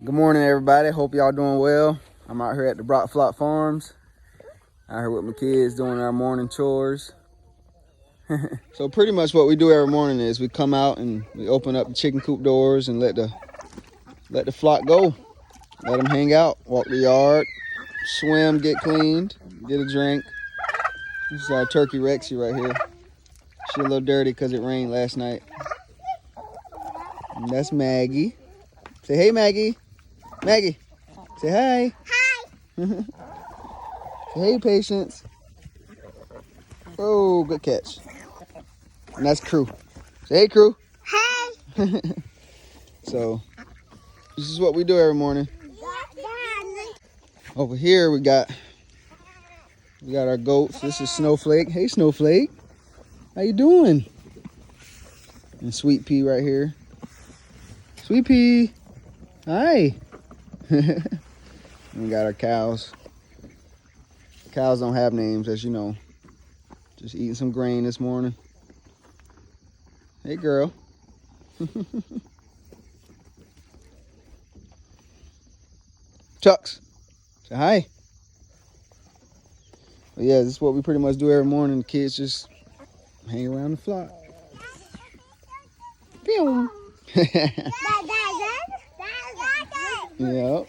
Good morning, everybody. Hope y'all doing well. I'm out here at the Brock Flock Farms. Out here with my kids doing our morning chores. So pretty much what we do every morning is we come out and we open up the chicken coop doors and let the flock go. Let them hang out, walk the yard, swim, get cleaned, get a drink. This is our turkey Rexy right here. She's a little dirty because it rained last night. And that's Maggie. Say hey, Maggie. Maggie, say hi. Hi. Say hey, Patience. Oh, good catch. And that's Crew. Say hey, Crew. Hey. So this is what we do every morning. Over here we got our goats. This is Snowflake. Hey, Snowflake. How you doing? And Sweet Pea right here. Sweet Pea. Hi. We got our cows. Cows don't have names, as you know. Just eating some grain this morning. Hey, girl. Chucks. Say hi. But yeah, this is what we pretty much do every morning. The kids just hang around the flock. Pew. Yep.